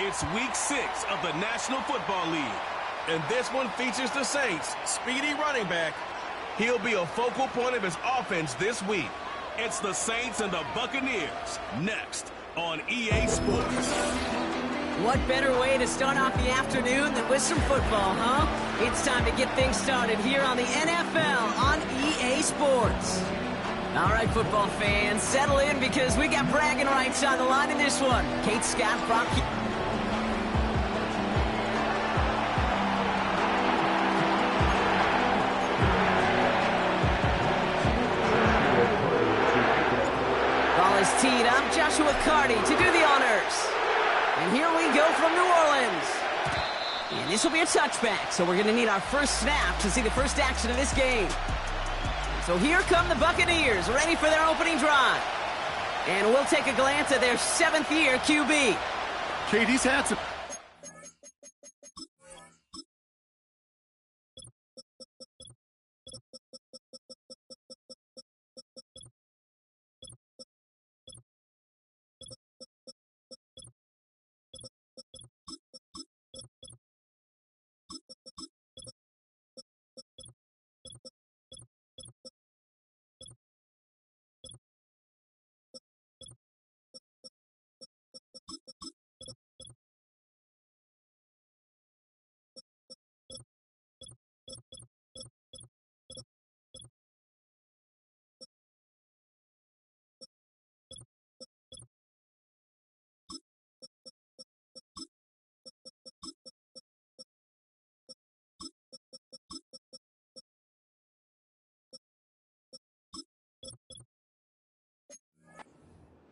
It's week 6 of the National Football League, and this one features the Saints' speedy running back. He'll be a focal point of his offense this week. It's the Saints and the Buccaneers, next on EA Sports. What better way to start off the afternoon than with some football, huh? It's time to get things started here on the NFL on EA Sports. All right, football fans, settle in because we got bragging rights on the line in this one. Kate Scott, Brock... Ball is teed up. Joshua Carty to do the honors. And here we go from New Orleans. And this will be a touchback, so we're going to need our first snap to see the first action of this game. So here come the Buccaneers, ready for their opening drive. And we'll take a glance at their 7th-year QB. Katie's had some...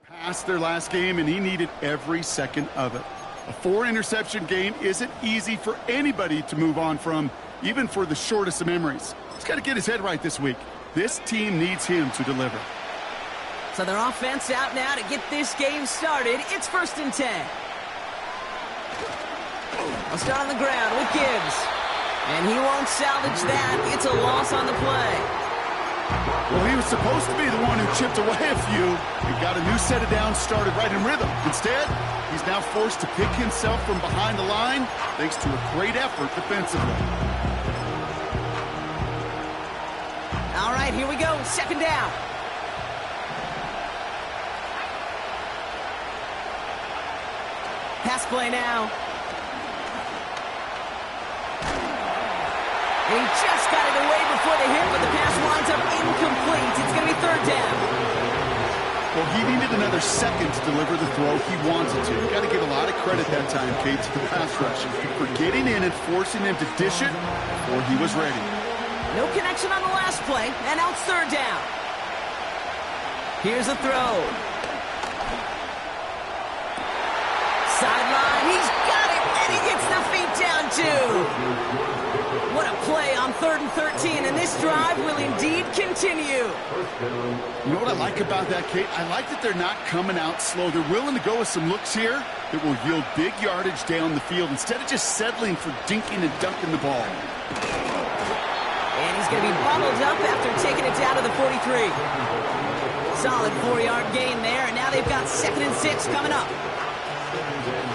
Past their last game, and he needed every second of it. A 4-interception game isn't easy for anybody to move on from, even for the shortest of memories. He's got to get his head right this week. This team needs him to deliver. So their offense out now to get this game started. It's 1st and 10. I'll start on the ground with Gibbs. And he won't salvage that. It's a loss on the play. Well, he was supposed to be the one who chipped away a few and got a new set of downs started right in rhythm. Instead, he's now forced to pick himself from behind the line thanks to a great effort defensively. All right, here we go. 2nd down. Pass play now. He just got it away before the hit, but the pass winds up incomplete. It's going to be 3rd down. Well, he needed another second to deliver the throw he wanted to. You got to give a lot of credit that time, Kate, to the pass rush for getting in and forcing him to dish it before he was ready. No connection on the last play, and now it's 3rd down. Here's a throw. Sideline, he's got it, and he gets the feet down too. What a play on 3rd and 13, and this drive will indeed continue. You know what I like about that, Kate? I like that they're not coming out slow. They're willing to go with some looks here that will yield big yardage down the field instead of just settling for dinking and dunking the ball. And he's going to be bottled up after taking it down to the 43. Solid 4-yard gain there, and now they've got 2nd and 6 coming up.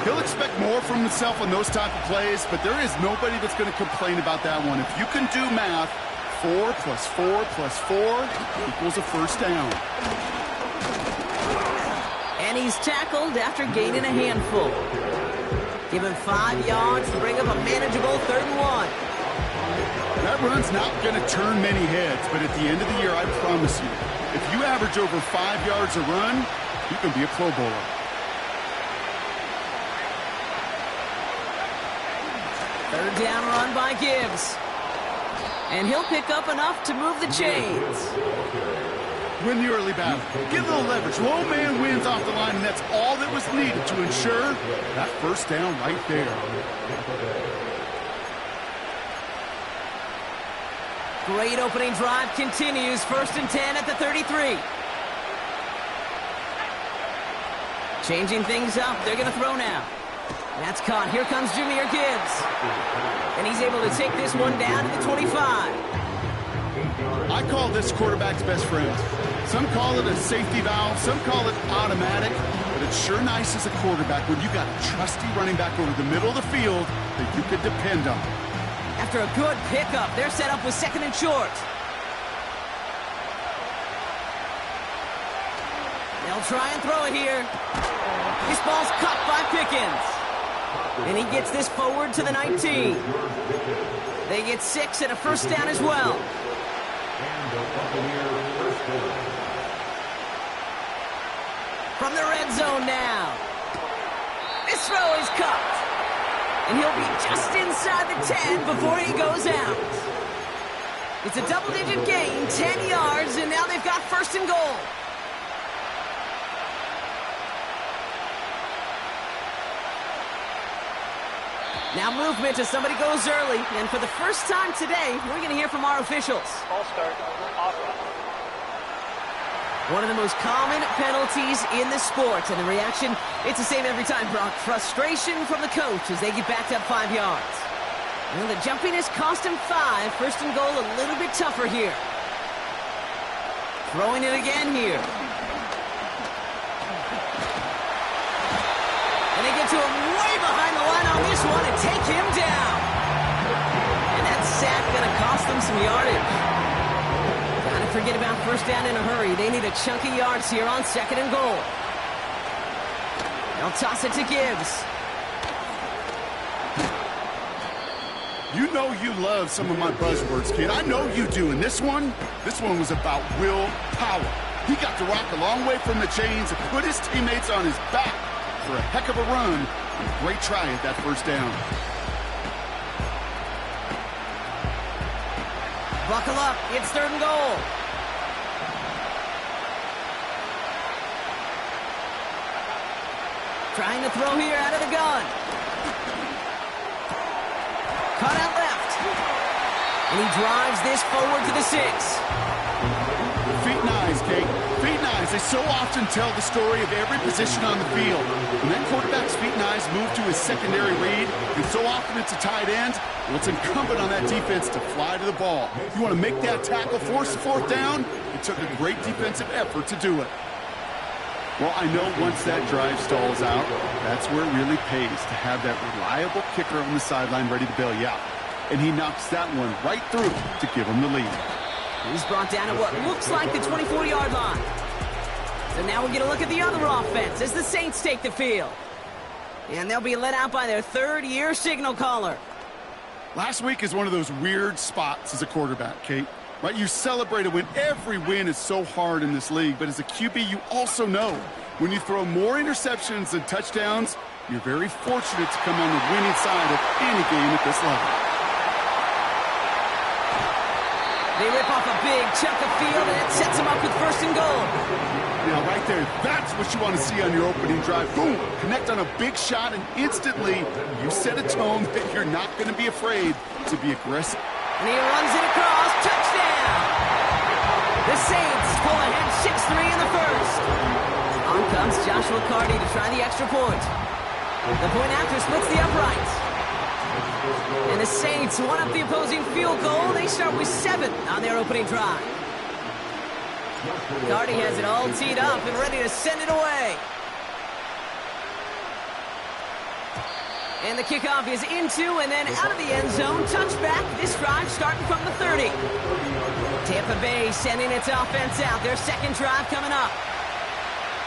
He'll expect more from himself on those type of plays, but there is nobody that's going to complain about that one. If you can do math, 4 plus 4 plus 4 equals a 1st down. And he's tackled after gaining a handful. Give him 5 yards to bring up a manageable 3rd and 1. That run's not going to turn many heads, but at the end of the year, I promise you, if you average over 5 yards a run, you can be a Pro Bowler. 3rd down run by Gibbs. And he'll pick up enough to move the chains. Win the early battle. Give a little leverage. Low man wins off the line, and that's all that was needed to ensure that 1st down right there. Great opening drive continues. 1st and 10 at the 33. Changing things up. They're going to throw now. That's caught. Here comes Jahmyr Gibbs. And he's able to take this one down to the 25. I call this quarterback's best friend. Some call it a safety valve, some call it automatic, but it's sure nice as a quarterback when you got a trusty running back over the middle of the field that you can depend on. After a good pickup, they're set up with 2nd and short. They'll try and throw it here. This ball's caught by Pickens. And he gets this forward to the 19. They get 6 and a first down as well. From the red zone now. This throw is caught. And he'll be just inside the 10 before he goes out. It's a double-digit gain, 10 yards, and now they've got 1st and goal. Now movement as somebody goes early, and for the first time today, we're going to hear from our officials. Ball start, offense. One of the most common penalties in the sport, and the reaction, it's the same every time, Brock. Frustration from the coach as they get backed up 5 yards. Well, the jumpiness cost him 5. 1st and goal a little bit tougher here. Throwing it again here. And they get to him way behind the line on this one and take him down. And that sack going to cost them some yardage. Gotta forget about 1st down in a hurry. They need a chunk of yards here on 2nd and goal. They'll toss it to Gibbs. You know you love some of my buzzwords, kid. I know you do. And this one was about willpower. He got to rock a long way from the chains and put his teammates on his back for a heck of a run and a great try at that 1st down. Buckle up. It's 3rd and goal. Trying to throw here out of the gun. Cut out left. And he drives this forward to the 6. Feet and eyes, Kate. Feet and eyes. They so often tell the story of every position on the field. When that quarterback's feet and eyes move to his secondary read, and so often it's a tight end, well, it's incumbent on that defense to fly to the ball. You want to make that tackle, force the 4th down? It took a great defensive effort to do it. Well, I know once that drive stalls out, that's where it really pays to have that reliable kicker on the sideline ready to bail you out. And he knocks that one right through to give him the lead. He's brought down at what looks like the 24-yard line. So now we get a look at the other offense as the Saints take the field. And they'll be let out by their 3rd-year signal caller. Last week is one of those weird spots as a quarterback, Kate. Right? You celebrate a win. Every win is so hard in this league, but as a QB, you also know when you throw more interceptions than touchdowns, you're very fortunate to come on the winning side of any game at this level. They rip off a big chunk of field, and it sets them up with 1st and goal. Now, right there, that's what you want to see on your opening drive. Boom! Connect on a big shot, and instantly you set a tone that you're not going to be afraid to be aggressive. And he runs it across. Touchdown! The Saints pull ahead 6-3 in the 1st. On comes Joshua Carty to try the extra point. The point after splits the uprights. And the Saints one up the opposing field goal. They start with 7 on their opening drive. Carty has it all teed up and ready to send it away. And the kickoff is into and then out of the end zone. Touchback. This drive starting from the 30. Tampa Bay sending its offense out. Their 2nd drive coming up.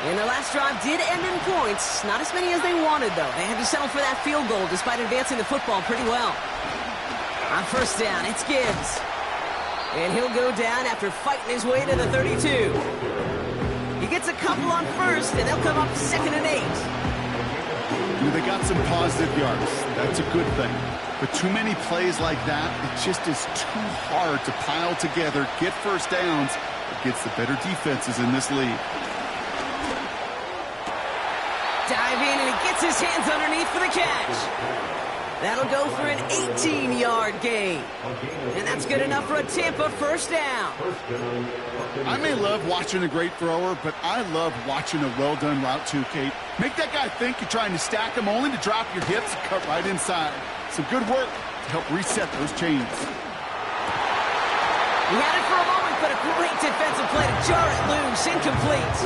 And the last drive did end in points. Not as many as they wanted, though. They had to settle for that field goal despite advancing the football pretty well. On 1st down, it's Gibbs. And he'll go down after fighting his way to the 32. He gets a couple on 1st, and they'll come up 2nd and 8. They got some positive yards. That's a good thing. But too many plays like that, it just is too hard to pile together, get 1st downs against the better defenses in this league. Dive in, and he gets his hands underneath for the catch. That'll go for an 18-yard gain. And that's good enough for a Tampa 1st down. I may love watching a great thrower, but I love watching a well-done route too, Kate. Make that guy think you're trying to stack him only to drop your hips and cut right inside. Some good work to help reset those chains. He had it for a moment, but a Great defensive play to jar it loose. Incomplete.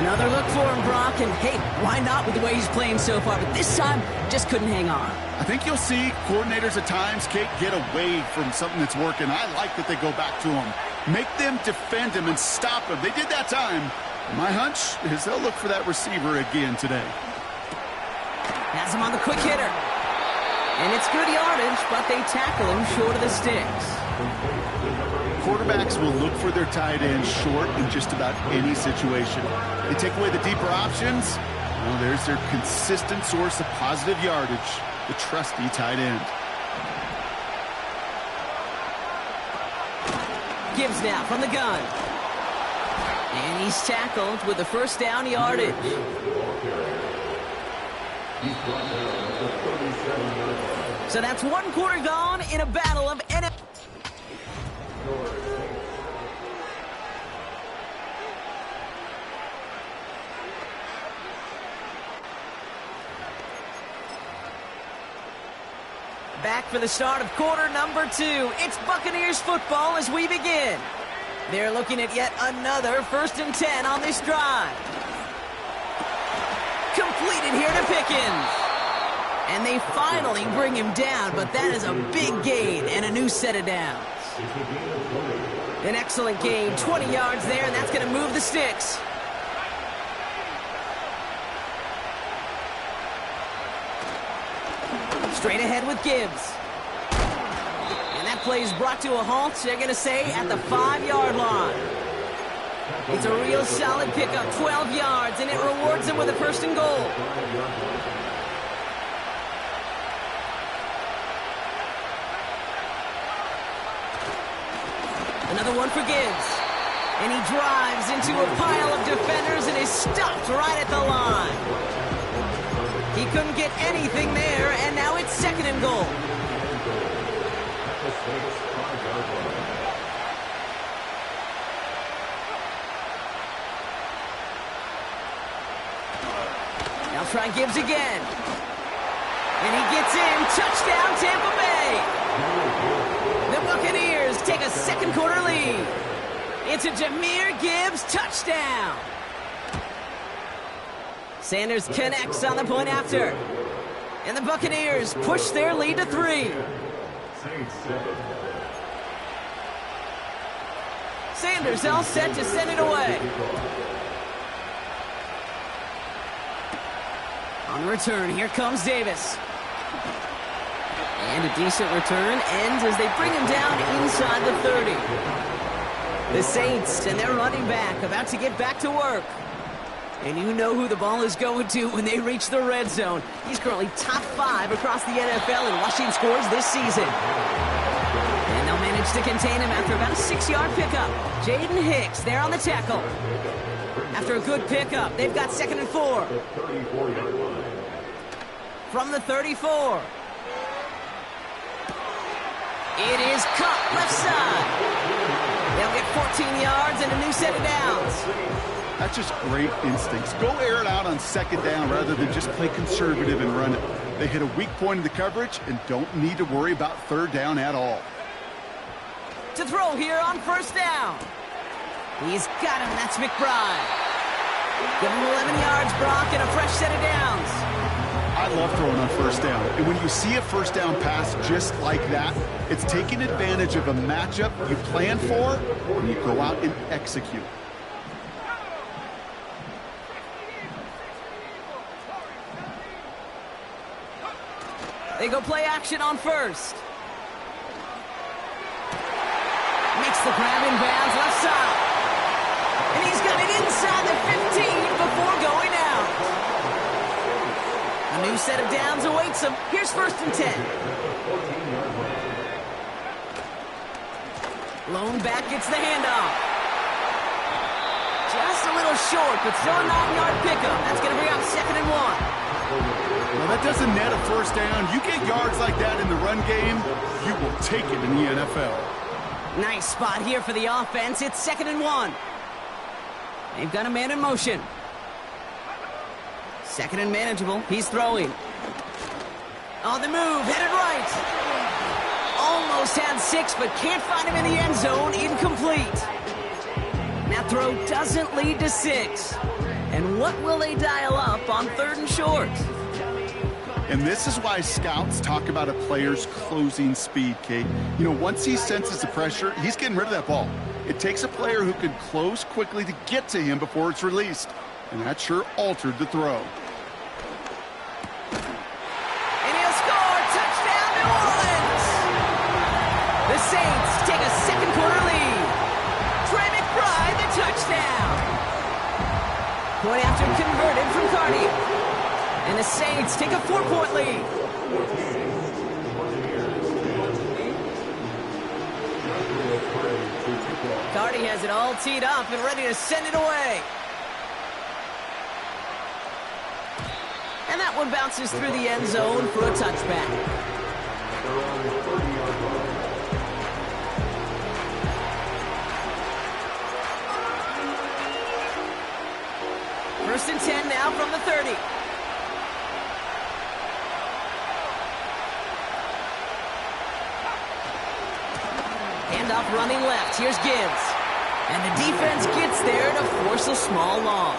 Another look for him, Brock. And hey, why not with the way he's playing so far? But this time, just couldn't hang on. I think you'll see coordinators at times can't get away from something that's working. I like that they go back to him. Make them defend him and stop him. They did that time. My hunch is they'll look for that receiver again today. Has him on the quick hitter. And it's good yardage, but they tackle him short of the sticks. Quarterbacks will look for their tight end short in just about any situation. They take away the deeper options. Well, there's their consistent source of positive yardage, the trusty tight end. Gibbs now from the gun. And he's tackled with the first down yardage. So that's one quarter gone in a battle of NFL. Back for the start of quarter number 2. It's Buccaneers football as we begin. They're looking at yet another 1st and 10 on this drive. Completed here to Pickens. And they finally bring him down, but that is a big gain and a new set of downs. An excellent gain, 20 yards there, and that's going to move the sticks. Straight ahead with Gibbs. And that play is brought to a halt, they're going to say, at the 5-yard line. It's a real solid pickup, 12 yards, and it rewards them with a 1st and goal. Another one for Gibbs. And he drives into a pile of defenders and is stopped right at the line. He couldn't get anything there, and now it's 2nd and goal. Now try Gibbs again. And he gets in. Touchdown, Tampa Bay. The Buccaneers take a 2nd quarter lead. It's a Jahmyr Gibbs touchdown. Sanders connects on the point after. And the Buccaneers push their lead to 3. Sanders all set to send it away. On the return, here comes Davis. And a decent return ends as they bring him down inside the 30. The Saints and their running back about to get back to work. And you know who the ball is going to when they reach the red zone. He's currently top 5 across the NFL in rushing scores this season. And they'll manage to contain him after about a 6-yard pickup. Jaden Hicks there on the tackle. After a good pickup, they've got 2nd and 4. From the 34. It is cut left side. They'll get 14 yards and a new set of downs. That's just great instincts. Go air it out on 2nd down rather than just play conservative and run it. They hit a weak point in the coverage and don't need to worry about 3rd down at all. To throw here on 1st down. He's got him. That's McBride. Give him 11 yards, Brock, and a fresh set of downs. I love throwing on 1st down. And when you see a 1st down pass just like that, it's taking advantage of a matchup you plan for and you go out and execute. They go play action on 1st. Makes the grab in bounds left side. And he's got it inside the 15 before going out. A new set of downs awaits him. Here's 1st and 10. Lone back gets the handoff. Just a little short, but still a 9-yard pickup. That's going to bring up 2nd and 1. Well, that doesn't net a 1st down. You get yards like that in the run game, you will take it in the NFL. Nice spot here for the offense. It's 2nd and 1. They've got a man in motion. 2nd and manageable. He's throwing. On the move, headed right. Almost had 6, but can't find him in the end zone. Incomplete. That throw doesn't lead to 6. And what will they dial up on 3rd and short? And this is why scouts talk about a player's closing speed, Kate. You know, once he senses the pressure, he's getting rid of that ball. It takes a player who can close quickly to get to him before it's released. And that sure altered the throw. And he'll score! Touchdown, New Orleans! The Saints take a second quarter lead. Trey McBride, the touchdown. Point after converted from Cardi. And the Saints take a 4-point lead. Cardi has it all teed up and ready to send it away. And that one bounces through the end zone for a touchback. First and 10 now from the 30. Handoff running left. Here's Gibbs. And the defense gets there to force a small loss.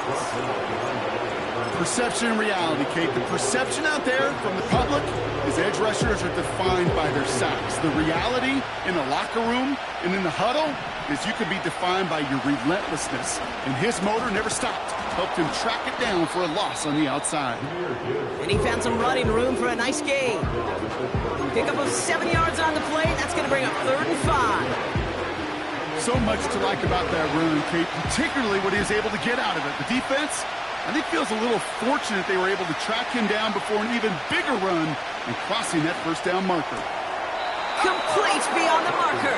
Perception and reality, Kate. The perception out there from the public is edge rushers are defined by their sacks. The reality in the locker room and in the huddle is you can be defined by your relentlessness. And his motor never stopped. Helped him track it down for a loss on the outside. And he found some running room for a nice gain. Pickup of 7 yards on the play. That's going to bring up 3rd and 5. So much to like about that run, Kate, particularly what he was able to get out of it. The defense, I think, feels a little fortunate they were able to track him down before an even bigger run and crossing that first down marker. Complete beyond the marker.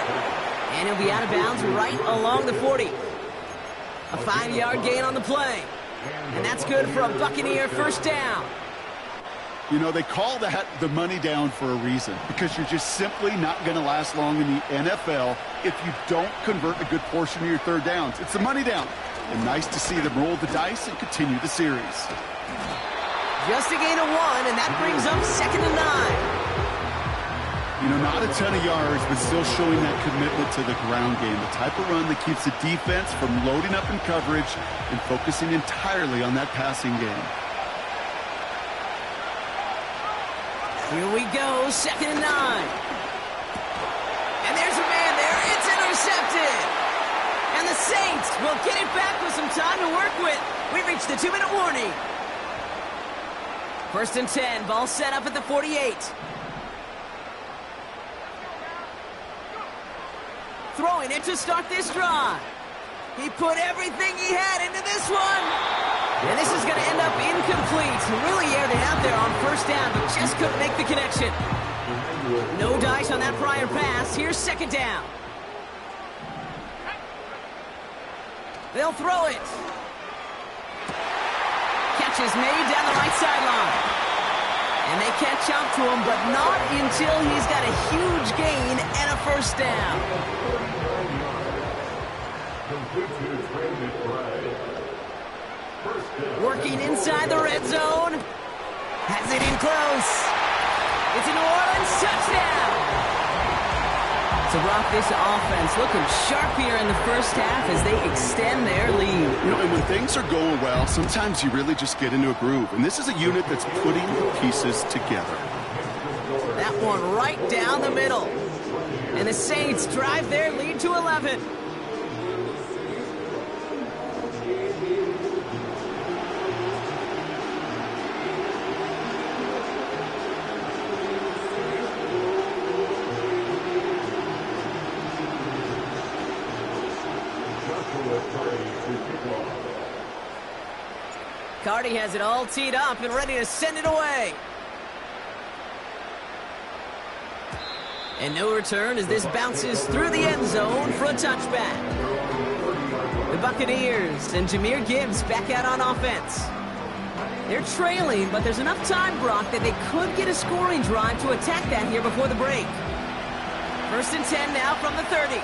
And he'll be out of bounds right along the 40. A 5-yard gain on the play. And that's good for a Buccaneer first down. You know, they call that the money down for a reason, because you're just simply not going to last long in the NFL if you don't convert a good portion of your third downs. It's the money down. And nice to see them roll the dice and continue the series. Just a gain of 1, and that brings up 2nd and 9. You know, not a ton of yards, but still showing that commitment to the ground game. The type of run that keeps the defense from loading up in coverage and focusing entirely on that passing game. Here we go, 2nd and 9. And there's a man there. It's intercepted. And the Saints will get it back with some time to work with. We've reached the 2-minute warning. First and 10, ball set up at the 48. Throwing it to start this drive. He put everything he had into this one. And this is going to end up incomplete. He really aired it out there on first down, but just couldn't make the connection. No dice on that prior pass. Here's 2nd down. They'll throw it. Catch is made down the right sideline. And they catch up to him, but not until he's got a huge gain and a first down. Working inside the red zone. Has it in close. It's a New Orleans touchdown. To rock this offense, looking sharp here in the first half as they extend their lead. You know, and when things are going well, sometimes you really just get into a groove. And this is a unit that's putting the pieces together. That one right down the middle. And the Saints drive their lead to 11. Cardi has it all teed up and ready to send it away. And no return as this bounces through the end zone for a touchback. The Buccaneers and Jahmyr Gibbs back out on offense. They're trailing, but there's enough time, Brock, that they could get a scoring drive to attack that here before the break. First and 10 now from the 30.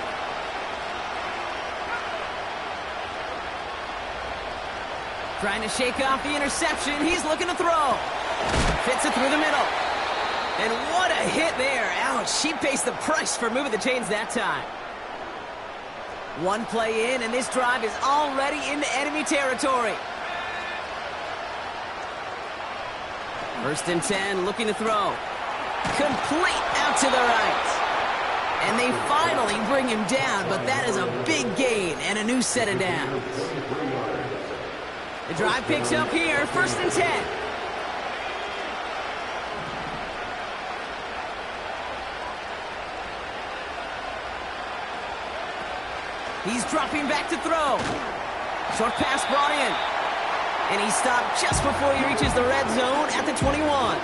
Trying to shake off the interception. He's looking to throw. Fits it through the middle. And what a hit there. Ouch, she pays the price for moving the chains that time. One play in, and this drive is already into enemy territory. 1st and 10, looking to throw. Complete out to the right. And they finally bring him down, but that is a big gain and a new set of downs. The drive picks up here, 1st and 10. He's dropping back to throw. Short pass brought in. And he stopped just before he reaches the red zone at the 21.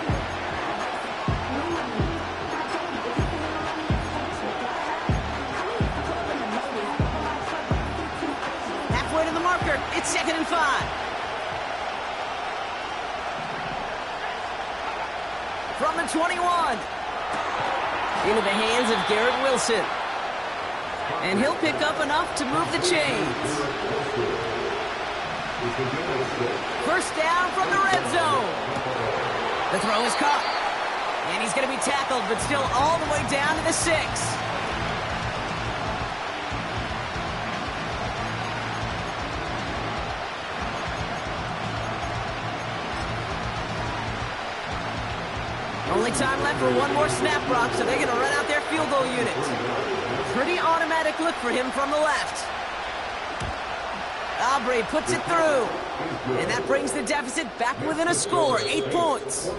Halfway to the marker. It's 2nd and 5. From the 21. Into the hands of Garrett Wilson. And he'll pick up enough to move the chains. 1st down from the red zone. The throw is caught. And he's going to be tackled, but still all the way down to the 6. Only time left for one more snap, Brock, so they're going to run out their field goal unit. Pretty automatic look for him from the left. Aubrey puts it through. And that brings the deficit back within a score, 8 points.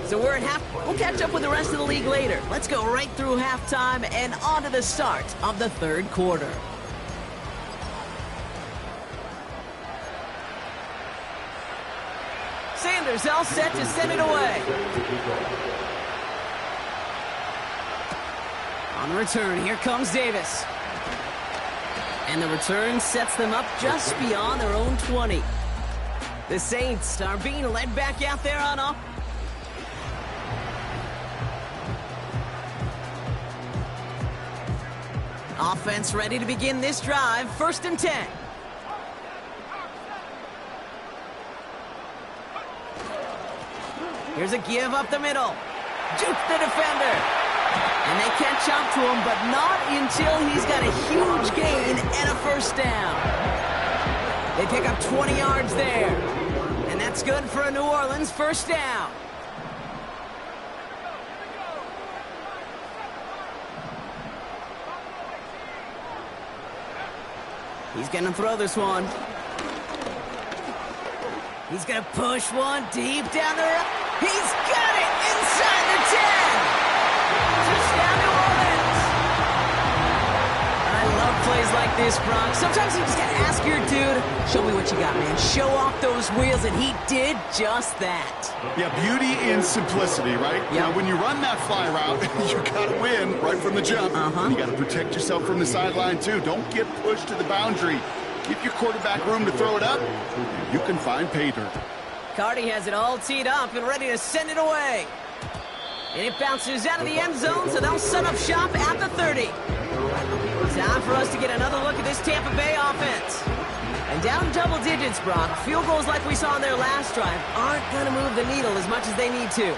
So we're at half. We'll catch up with the rest of the league later. Let's go right through halftime and on to the start of the 3rd quarter. Sanders all set to send it away. On the return, here comes Davis. And the return sets them up just beyond their own 20. The Saints are being led back out there on up. Offense ready to begin this drive, 1st and 10. Here's a give up the middle. Juke the defender. And they catch up to him, but not until he's got a huge gain and a 1st down. They pick up 20 yards there. And that's good for a New Orleans 1st down. He's going to throw this one. He's going to push one deep down the road. He's got it inside the 10. Touchdown, New Orleans. I love plays like this, Brock. Sometimes you just got to ask your dude, show me what you got, man. Show off those wheels, and he did just that. Yeah, beauty in simplicity, right? Yep. Now, when you run that fly route, you got to win right from the jump. You got to protect yourself from the sideline, too. Don't get pushed to the boundary. Give your quarterback room to throw it up. You can find pay dirt. Carty has it all teed up and ready to send it away. And it bounces out of the end zone, so they'll set up shop at the 30. Time for us to get another look at this Tampa Bay offense. And down double digits, Brock. Field goals like we saw in their last drive aren't going to move the needle as much as they need to.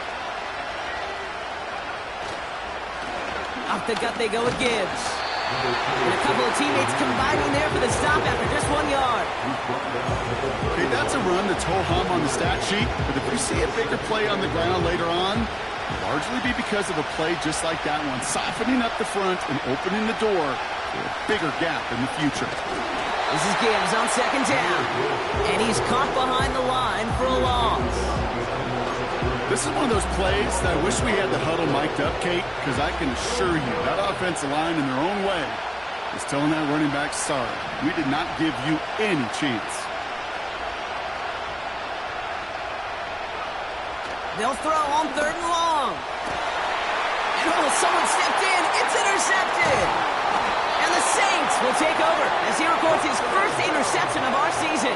Off the gut they go with Gibbs. And a couple of teammates combining there for the stop after just 1 yard. Okay, that's a run that's ho-hum on the stat sheet, but if you see a bigger play on the ground later on, largely be because of a play just like that one, softening up the front and opening the door for a bigger gap in the future. This is Gibbs on 2nd down, and he's caught behind the line for a loss. This is one of those plays that I wish we had the huddle mic'd up, Kate, because I can assure you that offensive line in their own way is telling that running back, sorry, we did not give you any chance. They'll throw on 3rd and long. And someone stepped in. It's intercepted. And the Saints will take over as he records his first interception of our season.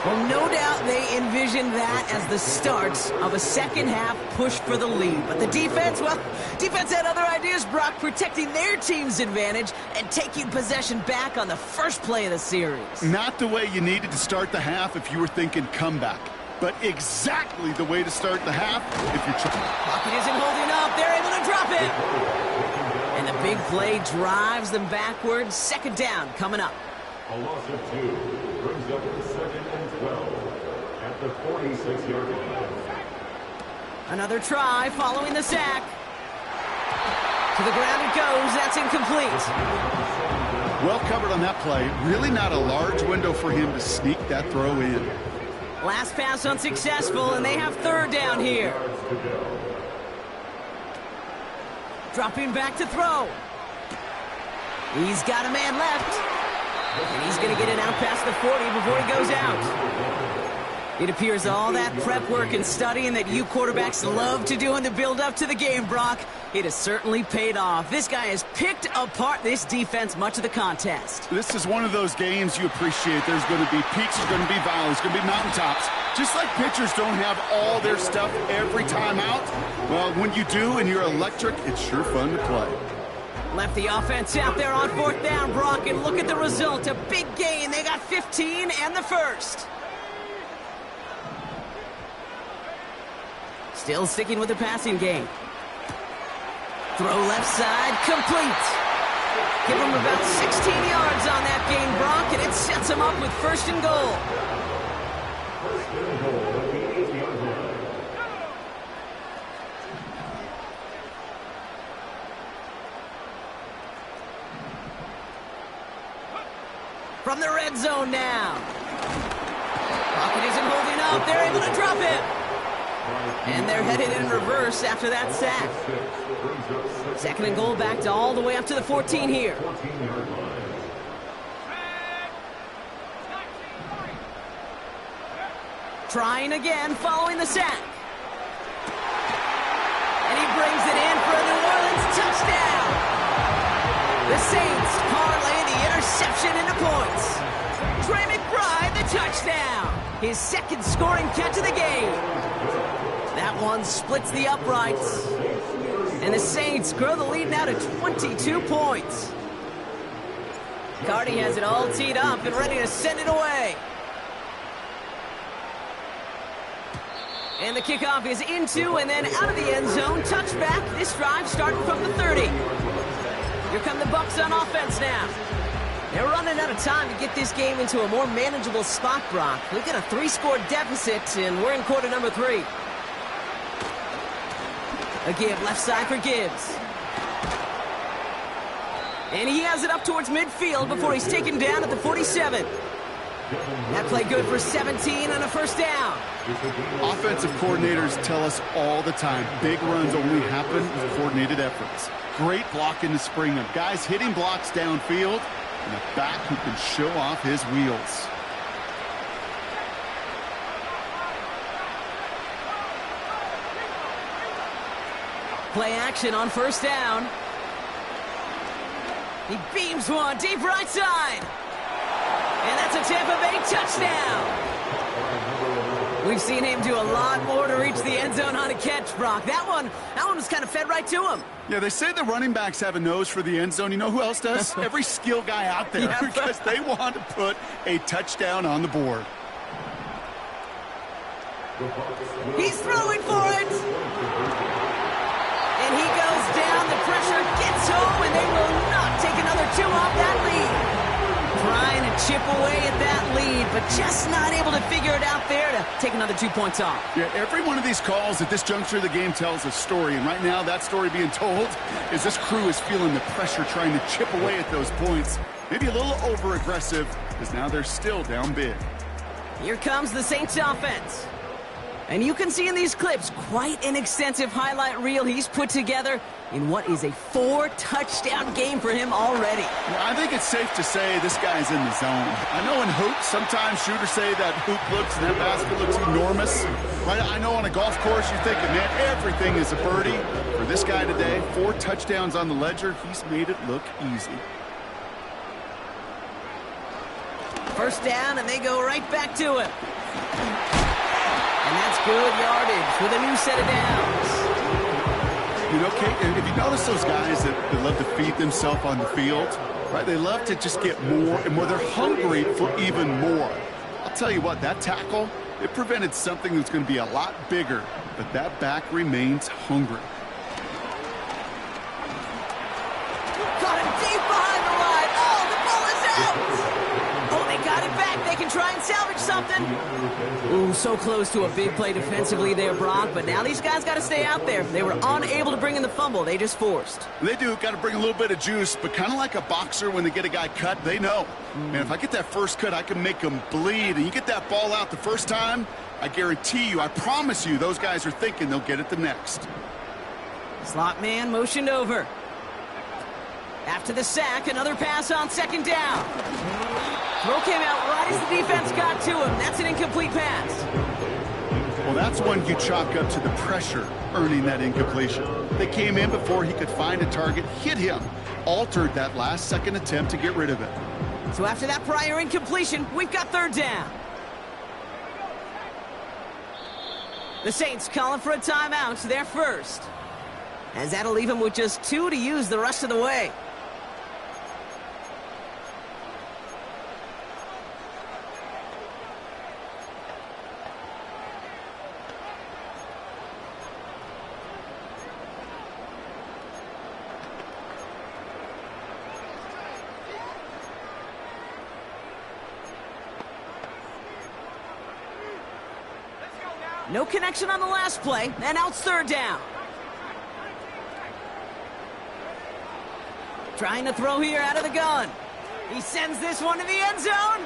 Well, no doubt they envisioned that as the start of a second-half push for the lead. But the defense, well, defense had other ideas, Brock, protecting their team's advantage and taking possession back on the first play of the series. Not the way you needed to start the half if you were thinking comeback. but exactly the way to start the half if you're trying. Pocket isn't holding up. They're able to drop it. And the big play drives them backwards. Second down coming up. A loss of 2 brings up 2nd and 12 at the 46-yard line. Another try following the sack. To the ground it goes. That's incomplete. Well covered on that play. Really not a large window for him to sneak that throw in. Last pass unsuccessful, and they have third down here. Dropping back to throw. He's got a man left. And he's going to get it out past the 40 before he goes out. It appears all that prep work and studying that you quarterbacks love to do in the build-up to the game, Brock, it has certainly paid off. This guy has picked apart this defense much of the contest. This is one of those games you appreciate. There's going to be peaks, there's going to be valleys, there's going to be mountaintops. Just like pitchers don't have all their stuff every time out, well, when you do and you're electric, it's sure fun to play. Left the offense out there on fourth down, Brock, and look at the result. A big gain. They got 15 and the first. Still sticking with the passing game. Throw left side, complete. Give him about 16 yards on that gain, Brock, and it sets him up with first and goal. First and goal at the 8-yard line. From the red zone now. Pocket isn't holding up. They're able to drop it. And they're headed in reverse after that sack. Second and goal back to all the way up to the 14 here. 14-yard line. Trying again following the sack. And he brings it in for a New Orleans touchdown. The Saints parlay the interception into points. Trey McBride, the touchdown. His second scoring catch of the game. That one splits the uprights. And the Saints grow the lead now to 22 points. Cardi has it all teed up and ready to send it away. And the kickoff is into and then out of the end zone. Touchback. This drive starting from the 30. Here come the Bucs on offense now. They're running out of time to get this game into a more manageable spot, Brock. We've got a 3-score deficit, and we're in quarter number 3. A give, left side for Gibbs. And he has it up towards midfield before he's taken down at the 47. That play good for 17 and a first down. Offensive coordinators tell us all the time, big runs only happen with coordinated efforts. Great blocking to spring them. Guys hitting blocks downfield, and a back who can show off his wheels. Play action on first down. He beams one deep right side. And that's a Tampa Bay touchdown. We've seen him do a lot more to reach the end zone on a catch, Brock. That one was kind of fed right to him. Yeah, they say the running backs have a nose for the end zone. You know who else does? Every skill guy out there, Yeah. because they want to put a touchdown on the board. He's throwing for it. And he goes down. The pressure gets home, and they will not take another 2 off that lead. Trying to chip away at that lead, but just not able to figure it out there to take another 2 points off. Yeah, every one of these calls at this juncture of the game tells a story, and right now that story being told is this crew is feeling the pressure trying to chip away at those points. Maybe a little over-aggressive, because now they're still down big. Here comes the Saints offense. And you can see in these clips quite an extensive highlight reel he's put together in what is a 4-touchdown game for him already. Yeah, I think it's safe to say this guy's in the zone. I know in hoops, sometimes shooters say that hoop looks and that basket looks enormous. Right? I know on a golf course you're thinking, man, everything is a birdie. For this guy today, 4 touchdowns on the ledger, he's made it look easy. First down, and they go right back to it. And that's good yardage with a new set of downs. You know, Kate, if you notice those guys that love to feed themselves on the field, right? They love to just get more and more. They're hungry for even more. I'll tell you what, that tackle, It prevented something that's going to be a lot bigger, but that back remains hungry. Got him deep behind the line. Oh, the ball is out. Oh, they got it back. They can try and salvage something. Ooh, so close to a big play defensively there, Brock, but now these guys got to stay out there. They were unable to bring in the fumble. They just forced. They do. Got to bring a little bit of juice, but kind of like a boxer when they get a guy cut, they know. Man, if I get that first cut, I can make them bleed. And you get that ball out the first time, I guarantee you, I promise you, those guys are thinking they'll get it the next. Slot man motioned over. After the sack, another pass on second down. Throw came out right as the defense got to him. That's an incomplete pass. Well, that's one you chalk up to the pressure earning that incompletion. They came in before he could find a target, hit him, altered that last-second attempt to get rid of it. So after that prior incompletion, we've got third down. The Saints calling for a timeout, so they're first. As that'll leave him with just 2 to use the rest of the way. No connection on the last play, and now it's third down. Trying to throw here out of the gun. He sends this one to the end zone.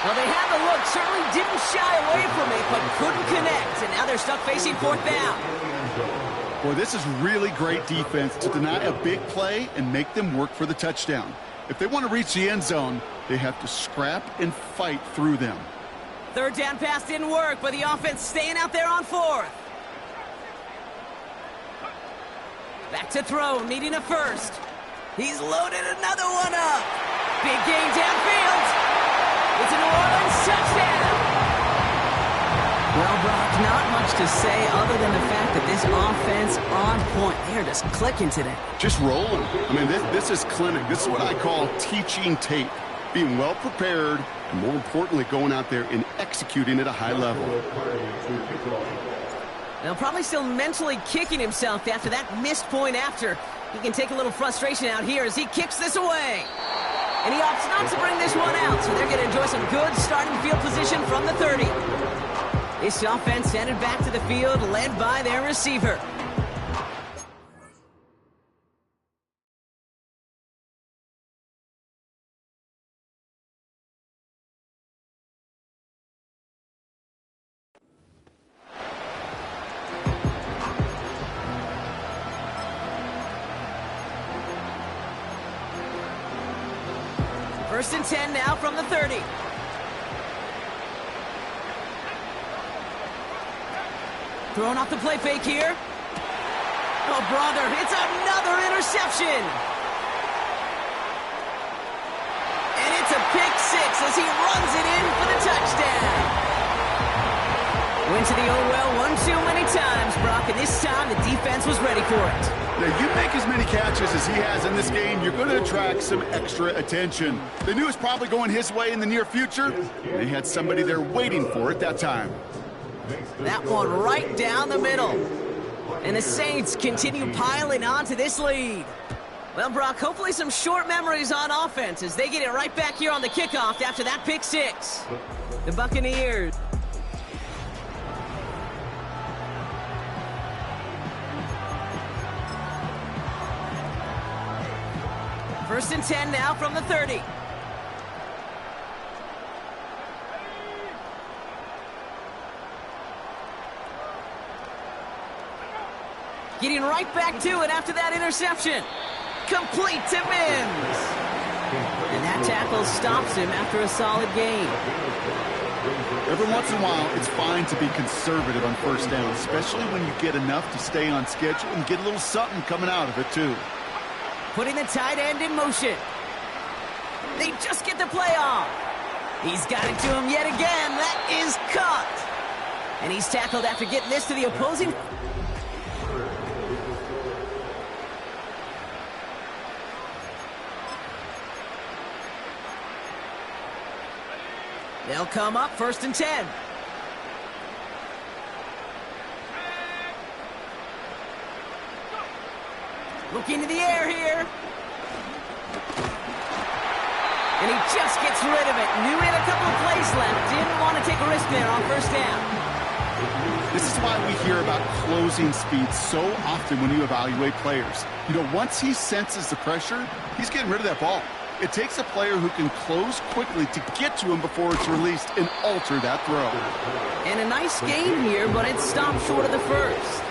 Well, they had the look, certainly didn't shy away from it, but couldn't connect, and now they're stuck facing fourth down. Boy, this is really great defense to deny a big play and make them work for the touchdown. If they want to reach the end zone, they have to scrap and fight through them. Third down pass didn't work, but the offense staying out there on fourth. Back to throw, needing a first. He's loaded another one up. Big gain downfield. It's a New Orleans touchdown. Well, Brock, not much to say other than the fact that this offense on point. They're just clicking today. Just rolling. I mean, this is clinic. This is what I call teaching tape. Being well prepared, and more importantly, going out there and executing at a high level. Now, probably still mentally kicking himself after that missed point after. He can take a little frustration out here as he kicks this away. And he opts not to bring this one out, so they're going to enjoy some good starting field position from the 30. This offense headed back to the field, led by their receiver. First and 10 now from the 30. Throwing off the play fake here. Oh, brother, it's another interception. And it's a pick six as he runs it in for the touchdown. Went to the oh well one too many times, Brock, and this time the defense was ready for it. Now, you make as many catches as he has in this game, you're going to attract some extra attention. They knew it was probably going his way in the near future. They had somebody there waiting for it that time. That one right down the middle. And the Saints continue piling on to this lead. Well, Brock, hopefully some short memories on offense as they get it right back here on the kickoff after that pick six. The Buccaneers. First and 10 now from the 30. Getting right back to it after that interception. Complete to Mims. And that tackle stops him after a solid gain. Every once in a while, it's fine to be conservative on first down, especially when you get enough to stay on schedule and get a little something coming out of it, too. Putting the tight end in motion. They just get the play off. He's got it to him yet again. That is caught. And he's tackled after getting this to the opposing. They'll come up first and 10. Looking to the air here. And he just gets rid of it. Knew he had a couple of plays left. Didn't want to take a risk there on first down. This is why we hear about closing speed so often when you evaluate players. You know, once he senses the pressure, he's getting rid of that ball. It takes a player who can close quickly to get to him before it's released and alter that throw. And a nice game here, but it stopped short of the first.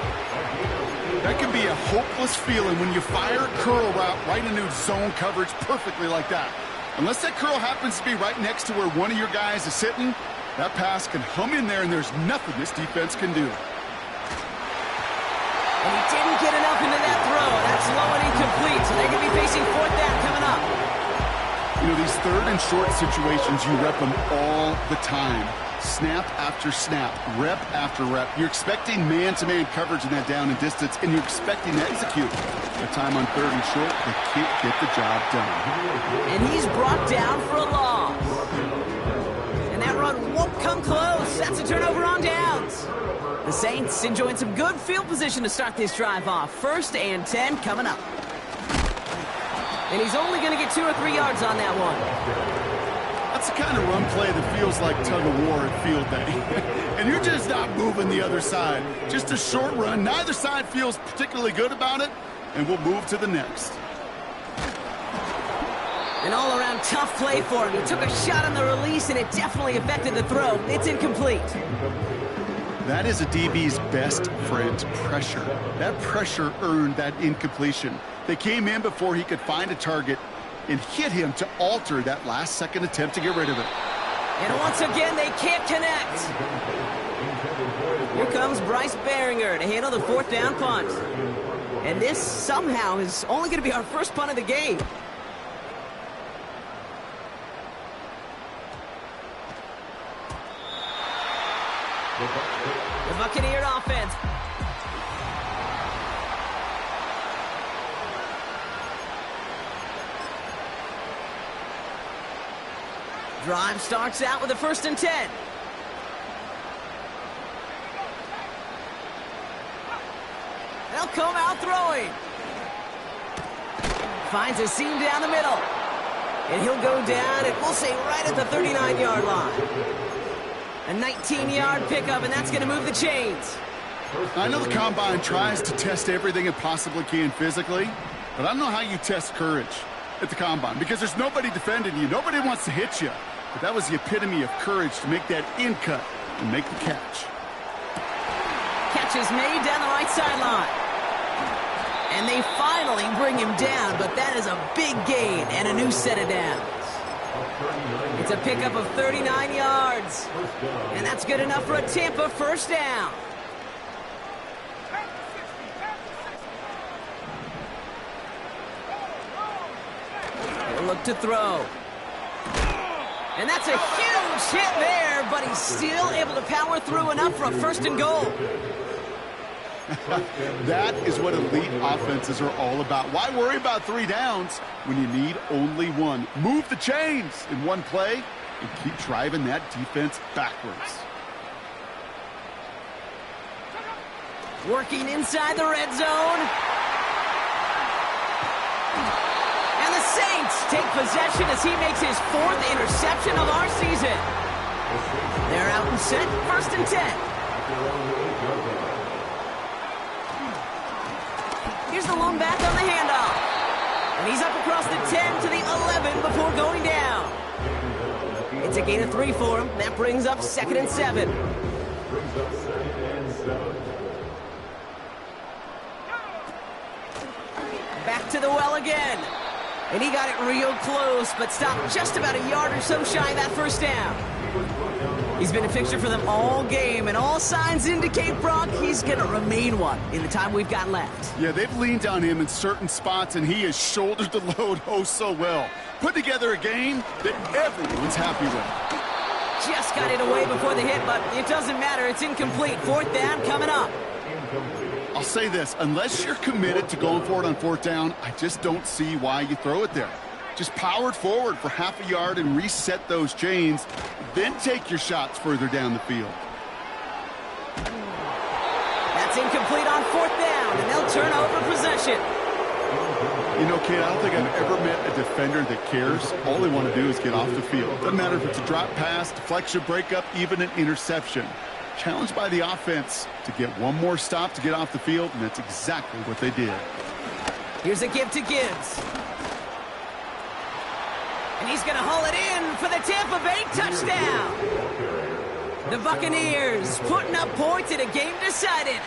That can be a hopeless feeling when you fire a curl route right into zone coverage perfectly like that. Unless that curl happens to be right next to where one of your guys is sitting, that pass can hum in there and there's nothing this defense can do. And he didn't get enough into that throw. That's low and incomplete, so they're going to be facing fourth down coming up. You know, these third and short situations, you rep them all the time. Snap after snap, rep after rep. You're expecting man-to-man coverage in that down and distance, and you're expecting to execute. The time on third and short, they can't get the job done. And he's brought down for a loss. And that run won't come close. That's a turnover on downs. The Saints enjoying some good field position to start this drive off. 1st and 10 coming up. And he's only going to get 2 or 3 yards on that one. That's the kind of run play that feels like tug-of-war at field day. And you're just not moving the other side. Just a short run. Neither side feels particularly good about it, and we'll move to the next. An all-around tough play for him. He took a shot on the release, and it definitely affected the throw. It's incomplete. That is a DB's best friend, pressure. That pressure earned that incompletion. They came in before he could find a target and hit him to alter that last-second attempt to get rid of it. And once again, they can't connect. Here comes Bryce Behringer to handle the 4th down punt. And this somehow is only going to be our first punt of the game. The Buccaneer offense. Drive starts out with a 1st and 10. They'll come out throwing. Finds a seam down the middle. And he'll go down, and we'll say right at the 39-yard line. A 19-yard pickup, and that's going to move the chains. I know the Combine tries to test everything it possibly can physically, but I don't know how you test courage at the Combine because there's nobody defending you. Nobody wants to hit you. But that was the epitome of courage to make that in cut and make the catch. Catch is made down the right sideline. And they finally bring him down, but that is a big gain and a new set of downs. It's a pickup of 39 yards. And that's good enough for a Tampa 1st down. He'll look to throw. And that's a huge hit there, but he's still able to power through enough for a 1st and goal. That is what elite offenses are all about. Why worry about 3 downs when you need only 1? Move the chains in one play and keep driving that defense backwards. Working inside the red zone. And the Saints take possession as he makes his 4th interception of our season. They're out and set, 1st and 10. Here's the lone back on the handoff. And he's up across the 10 to the 11 before going down. It's a gain of 3 for him. That brings up 2nd and 7. Back to the well again. And he got it real close, but stopped just about a yard or so shy of that 1st down. He's been a fixture for them all game, and all signs indicate, Brock, he's going to remain one in the time we've got left. Yeah, they've leaned on him in certain spots, and he has shouldered the load oh so well. Put together a game that everyone's happy with. Just got it away before the hit, but it doesn't matter. It's incomplete. 4th down coming up. I'll say this, unless you're committed to going for it on 4th down, I just don't see why you throw it there. Just power it forward for half a yard and reset those chains, then take your shots further down the field. That's incomplete on 4th down, and they'll turn over possession. You know, kid, I don't think I've ever met a defender that cares. All they want to do is get off the field. Doesn't matter if it's a drop pass, deflection, breakup, even an interception. Challenged by the offense to get one more stop to get off the field, and that's exactly what they did. Here's a give to Gibbs. And he's going to haul it in for the Tampa Bay touchdown. The Buccaneers putting up points in a game decided.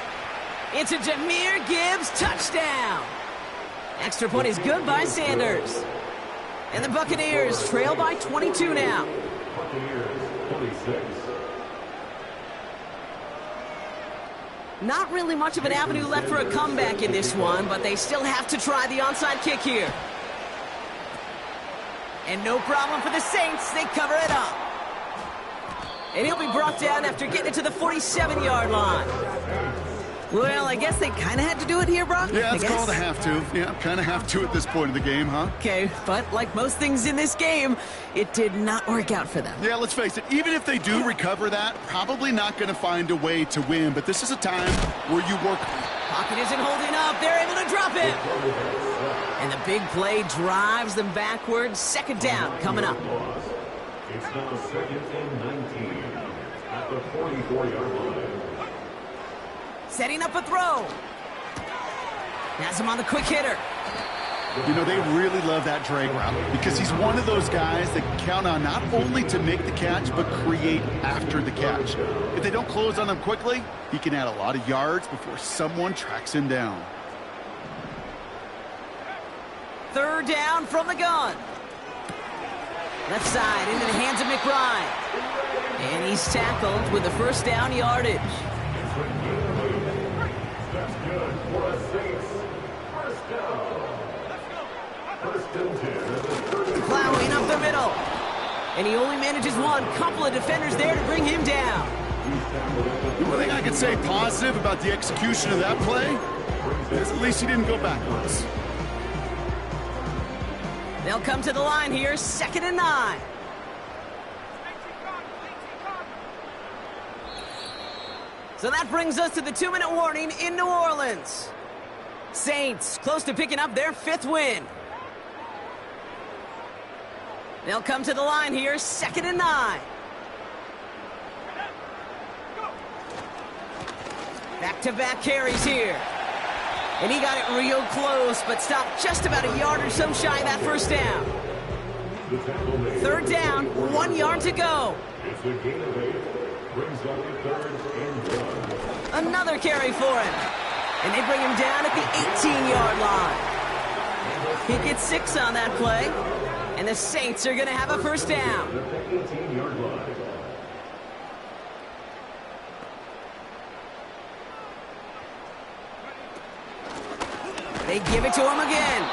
It's a Jahmyr Gibbs touchdown. Extra point is good by Sanders. And the Buccaneers trail by 22 now. Buccaneers 26. Not really much of an avenue left for a comeback in this one, but they still have to try the onside kick here. And no problem for the Saints. They cover it up. And he'll be brought down after getting it to the 47-yard line. Well, I guess they kind of had to do it here, Brock. Yeah, it's called a have to. Yeah, kind of have to at this point of the game, huh? Okay, but like most things in this game, it did not work out for them. Yeah, let's face it. Even if they do recover that, probably not going to find a way to win. But this is a time where you work. Pocket isn't holding up. They're able to drop it. And the big play drives them backwards. Second down coming up. It's now 2nd and 19 at the 44-yard line. Setting up a throw. Has him on the quick hitter. You know, they really love that drag route because he's one of those guys that can count on not only to make the catch, but create after the catch. If they don't close on him quickly, he can add a lot of yards before someone tracks him down. Third down from the gun. Left side into the hands of McBride. And he's tackled with the first down yardage. That's good for a Saints. First down. First and 10 at the 30. Plowing up the middle. And he only manages one. Couple of defenders there to bring him down. The one thing I can say positive about the execution of that play is at least he didn't go backwards. They'll come to the line here, 2nd and 9. So that brings us to the 2-minute warning in New Orleans. Saints close to picking up their 5th win. They'll come to the line here, 2nd and 9. Back-to-back carries here. And he got it real close, but stopped just about a yard or so shy of that first down. Third down, 1 yard to go. It's a gain of 8. Brings up the 3rd and 1. Another carry for him. And they bring him down at the 18-yard line. He gets 6 on that play. And the Saints are going to have a first down. At the 18-yard line. They give it to him again.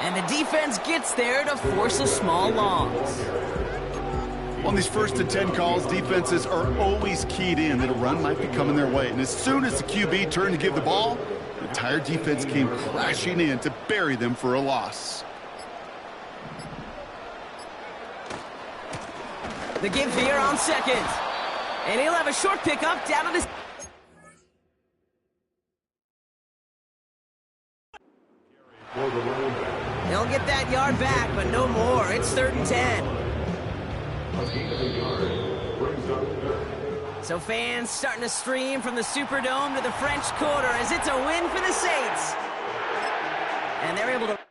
And the defense gets there to force a small loss. On these 1st and 10 calls, defenses are always keyed in that a run might be coming their way. And as soon as the QB turned to give the ball, the entire defense came crashing in to bury them for a loss. The give here on 2nd. And he'll have a short pickup down to the... He'll get that yard back, but no more. It's 3rd and 10. So fans starting to stream from the Superdome to the French Quarter as it's a win for the Saints. And they're able to...